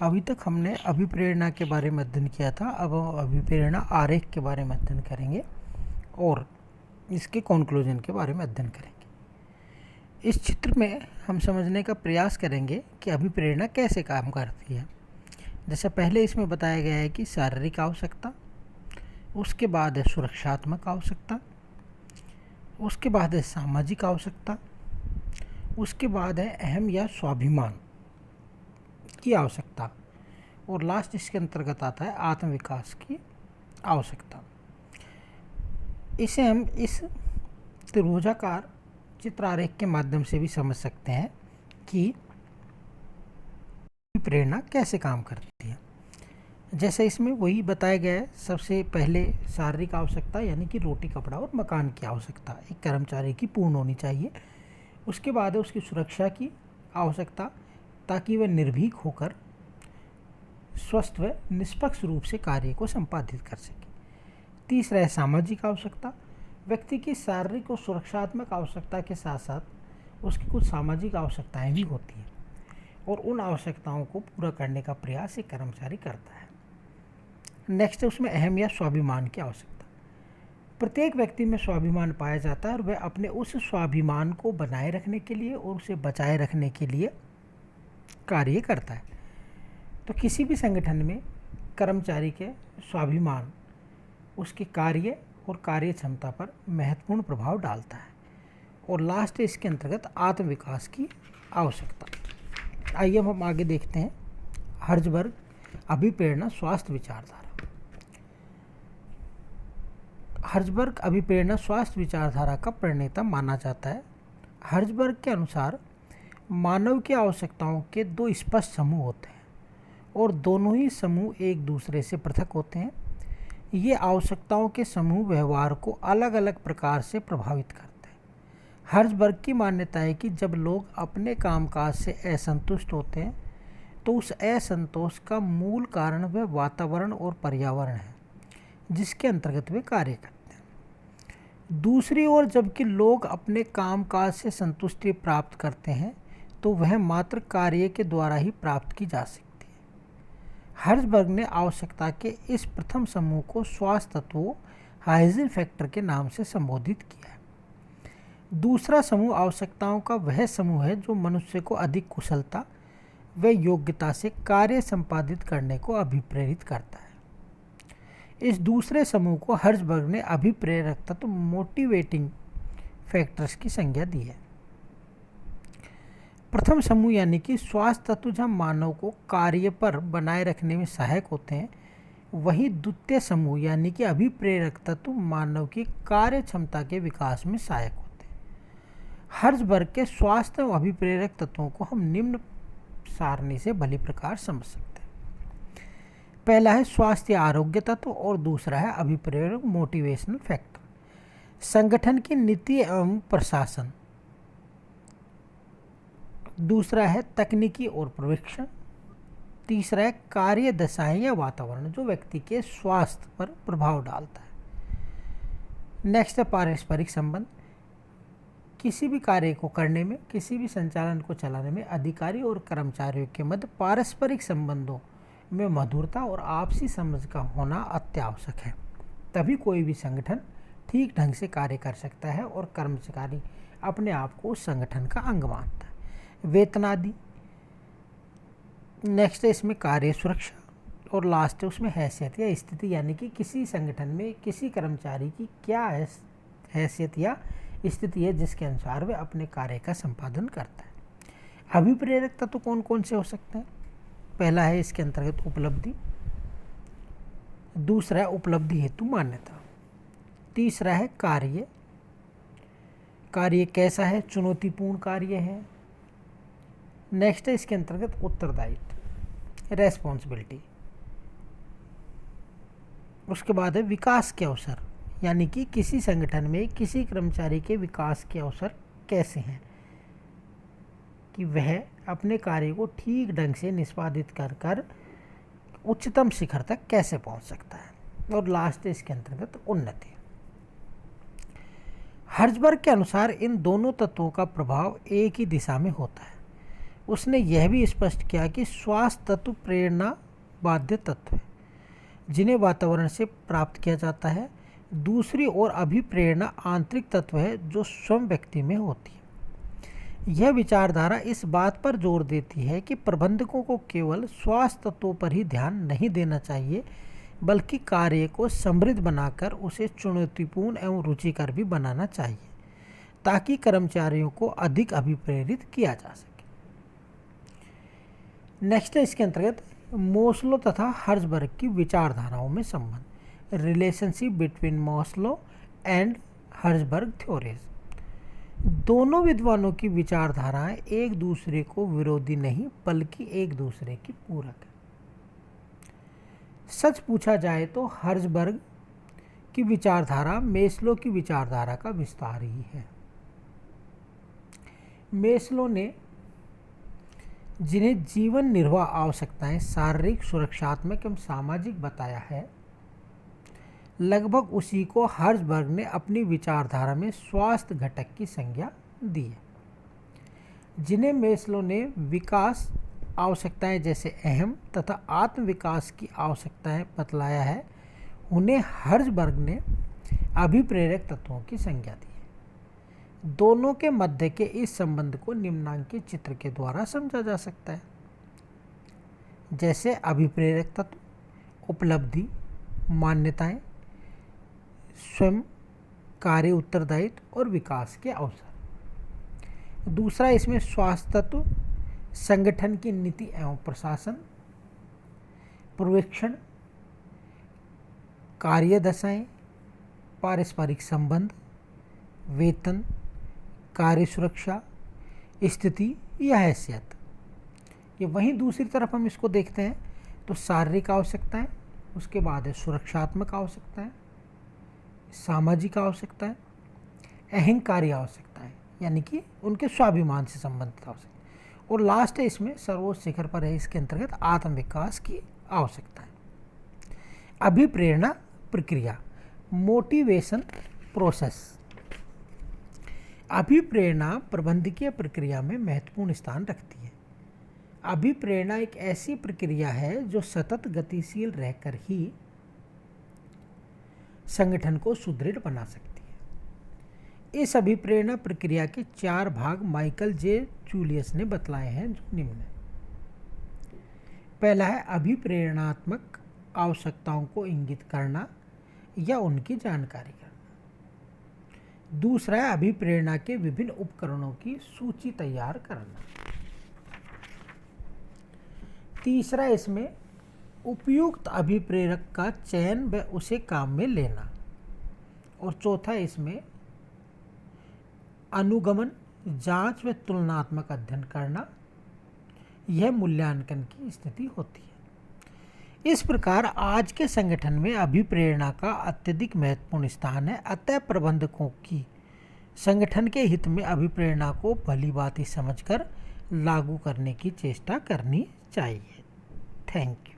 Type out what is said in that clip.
अभी तक हमने अभिप्रेरणा के बारे में अध्ययन किया था। अब हम अभिप्रेरणा आरेख के बारे में अध्ययन करेंगे और इसके कॉन्क्लूजन के बारे में अध्ययन करेंगे। इस चित्र में हम समझने का प्रयास करेंगे कि अभिप्रेरणा कैसे काम करती है। जैसे पहले इसमें बताया गया है कि शारीरिक आवश्यकता, उसके बाद है सुरक्षात्मक आवश्यकता, उसके बाद है सामाजिक आवश्यकता, उसके बाद है अहम या स्वाभिमान की आवश्यकता और लास्ट इसके अंतर्गत आता है आत्मविकास की आवश्यकता। इसे हम इस त्रिभुजाकार चित्र आरेख के माध्यम से भी समझ सकते हैं कि प्रेरणा कैसे काम करती है। जैसे इसमें वही बताया गया है, सबसे पहले शारीरिक आवश्यकता यानी कि रोटी, कपड़ा और मकान की आवश्यकता एक कर्मचारी की पूर्ण होनी चाहिए। उसके बाद है उसकी सुरक्षा की आवश्यकता ताकि वह निर्भीक होकर स्वस्थ व निष्पक्ष रूप से कार्य को संपादित कर सके। तीसरा है सामाजिक आवश्यकता। व्यक्ति की शारीरिक और सुरक्षात्मक आवश्यकता के साथ साथ उसकी कुछ सामाजिक आवश्यकताएं भी होती हैं और उन आवश्यकताओं को पूरा करने का प्रयास एक कर्मचारी करता है। नेक्स्ट है उसमें अहम या स्वाभिमान की आवश्यकता। प्रत्येक व्यक्ति में स्वाभिमान पाया जाता है और वह अपने उस स्वाभिमान को बनाए रखने के लिए और उसे बचाए रखने के लिए कार्य करता है। तो किसी भी संगठन में कर्मचारी के स्वाभिमान उसके कार्य और कार्य क्षमता पर महत्वपूर्ण प्रभाव डालता है। और लास्ट है इसके अंतर्गत आत्मविकास की आवश्यकता। आइए हम आगे देखते हैं हर्ज़बर्ग अभिप्रेरणा स्वास्थ्य विचारधारा। हर्ज़बर्ग अभिप्रेरणा स्वास्थ्य विचारधारा का प्रणेता माना जाता है। हर्ज़बर्ग के अनुसार मानव की आवश्यकताओं के दो स्पष्ट समूह होते हैं और दोनों ही समूह एक दूसरे से पृथक होते हैं। ये आवश्यकताओं के समूह व्यवहार को अलग अलग प्रकार से प्रभावित करते हैं। हर्ज़बर्ग की मान्यता है कि जब लोग अपने कामकाज से असंतुष्ट होते हैं तो उस असंतोष का मूल कारण वह वातावरण और पर्यावरण है जिसके अंतर्गत वे कार्य करते हैं। दूसरी ओर जबकि लोग अपने कामकाज से संतुष्टि प्राप्त करते हैं तो वह मात्र कार्य के द्वारा ही प्राप्त की जा सकती है। हर्ज़बर्ग ने आवश्यकता के इस प्रथम समूह को स्वास्थ्य तत्वों हाइजीन फैक्टर के नाम से संबोधित किया है। दूसरा समूह आवश्यकताओं का वह समूह है जो मनुष्य को अधिक कुशलता व योग्यता से कार्य संपादित करने को अभिप्रेरित करता है। इस दूसरे समूह को हर्ज़बर्ग ने अभिप्रेरक तत्व मोटिवेटिंग फैक्टर्स की संज्ञा दी है। प्रथम समूह यानी कि स्वास्थ्य तत्व जहाँ मानव को कार्य पर बनाए रखने में सहायक होते हैं, वहीं द्वितीय समूह यानी कि अभिप्रेरक तत्व मानव की कार्य क्षमता के विकास में सहायक होते हैं। हर्ज़बर्ग के स्वास्थ्य और अभिप्रेरक तत्वों को हम निम्न सारणी से भली प्रकार समझ सकते हैं। पहला है स्वास्थ्य आरोग्य तत्व और दूसरा है अभिप्रेरक मोटिवेशनल फैक्टर। संगठन की नीति एवं प्रशासन, दूसरा है तकनीकी और प्रशिक्षण, तीसरा है कार्य दशाएं या वातावरण जो व्यक्ति के स्वास्थ्य पर प्रभाव डालता है। नेक्स्ट है पारस्परिक संबंध। किसी भी कार्य को करने में, किसी भी संचालन को चलाने में अधिकारी और कर्मचारियों के मध्य पारस्परिक संबंधों में मधुरता और आपसी समझ का होना अत्यावश्यक है। तभी कोई भी संगठन ठीक ढंग से कार्य कर सकता है और कर्मचारी अपने आप को उस संगठन का अंग मानता है। वेतन आदि। नेक्स्ट है इसमें कार्य सुरक्षा और लास्ट है उसमें हैसियत या स्थिति यानी कि किसी संगठन में किसी कर्मचारी की क्या हैसियत या स्थिति है जिसके अनुसार वह अपने कार्य का संपादन करता है। अभिप्रेरक तत्व कौन कौन से हो सकते हैं? पहला है इसके अंतर्गत उपलब्धि, दूसरा है उपलब्धि हेतु मान्यता, तीसरा है कार्य, कार्य कैसा है, चुनौतीपूर्ण कार्य है। नेक्स्ट है इसके अंतर्गत उत्तरदायित्व, रेस्पॉन्सिबिलिटी। उसके बाद है विकास के अवसर यानी कि किसी संगठन में किसी कर्मचारी के विकास के अवसर कैसे हैं कि वह अपने कार्य को ठीक ढंग से निष्पादित कर उच्चतम शिखर तक कैसे पहुंच सकता है। और लास्ट है इसके अंतर्गत उन्नति। हर्ज़बर्ग के अनुसार इन दोनों तत्वों का प्रभाव एक ही दिशा में होता है उसने यह भी स्पष्ट किया कि स्वास्थ्य तत्व प्रेरणा बाध्य तत्व है जिन्हें वातावरण से प्राप्त किया जाता है। दूसरी ओर अभिप्रेरणा आंतरिक तत्व है जो स्वयं व्यक्ति में होती है। यह विचारधारा इस बात पर जोर देती है कि प्रबंधकों को केवल स्वास्थ्य तत्वों पर ही ध्यान नहीं देना चाहिए, बल्कि कार्य को समृद्ध बनाकर उसे चुनौतीपूर्ण एवं रुचिकर भी बनाना चाहिए, ताकि कर्मचारियों को अधिक अभिप्रेरित किया जा सके। नेक्स्ट है इसके अंतर्गत मोस्लो तथा हर्ज़बर्ग की विचारधाराओं में संबंध, relationship between Maslow and Herzberg theories. दोनों विद्वानों की विचारधाराएं एक दूसरे को विरोधी नहीं बल्कि एक दूसरे की पूरक है। सच पूछा जाए तो हर्ज़बर्ग की विचारधारा मेस्लो की विचारधारा का विस्तार ही है। मेस्लो ने जिन्हें जीवन निर्वाह आवश्यकताएं शारीरिक, सुरक्षात्मक एवं सामाजिक बताया है, लगभग उसी को हर्ज़बर्ग ने अपनी विचारधारा में स्वास्थ्य घटक की संज्ञा दी है। जिन्हें मेस्लो ने विकास आवश्यकताएं जैसे अहम तथा आत्म विकास की आवश्यकताएं बतलाया है, उन्हें हर्ज़बर्ग ने अभिप्रेरक तत्वों की संज्ञा दी है। दोनों के मध्य के इस संबंध को निम्नांकित चित्र के द्वारा समझा जा सकता है, जैसे अभिप्रेरक तत्व, उपलब्धि, मान्यताएं, स्वयं, कार्य उत्तरदायित्व और विकास के अवसर। दूसरा इसमें स्वास्थ्य तत्व, संगठन की नीति एवं प्रशासन, पर्यवेक्षण, कार्यदशाएं, पारस्परिक संबंध, वेतन, कार्य सुरक्षा, स्थिति या हैसियत। ये वहीं दूसरी तरफ हम इसको देखते हैं तो शारीरिक आवश्यकताएं, उसके बाद है सुरक्षात्मक आवश्यकताएं, सामाजिक आवश्यकताएं, अहंकारी आवश्यकताएं यानी कि उनके स्वाभिमान से संबंधित आवश्यकताएं, और लास्ट है इसमें सर्वोच्च शिखर पर है इसके अंतर्गत आत्म विकास की आवश्यकताएं। अभिप्रेरणा प्रक्रिया, मोटिवेशन प्रोसेस। अभिप्रेरणा प्रबंधकीय प्रक्रिया में महत्वपूर्ण स्थान रखती है। अभिप्रेरणा एक ऐसी प्रक्रिया है जो सतत गतिशील रहकर ही संगठन को सुदृढ़ बना सकती है। इस अभिप्रेरणा प्रक्रिया के 4 भाग माइकल जे जूलियस ने बतलाए हैं, जो निम्न है। पहला है अभिप्रेरणात्मक आवश्यकताओं को इंगित करना या उनकी जानकारी करना। दूसरा है अभिप्रेरणा के विभिन्न उपकरणों की सूची तैयार करना। तीसरा इसमें उपयुक्त अभिप्रेरक का चयन व उसे काम में लेना। और चौथा इसमें अनुगमन, जांच व तुलनात्मक अध्ययन करना। यह मूल्यांकन की स्थिति होती है। इस प्रकार आज के संगठन में अभिप्रेरणा का अत्यधिक महत्वपूर्ण स्थान है। अतः प्रबंधकों की संगठन के हित में अभिप्रेरणा को भलीभांति समझकर लागू करने की चेष्टा करनी चाहिए। Thank you.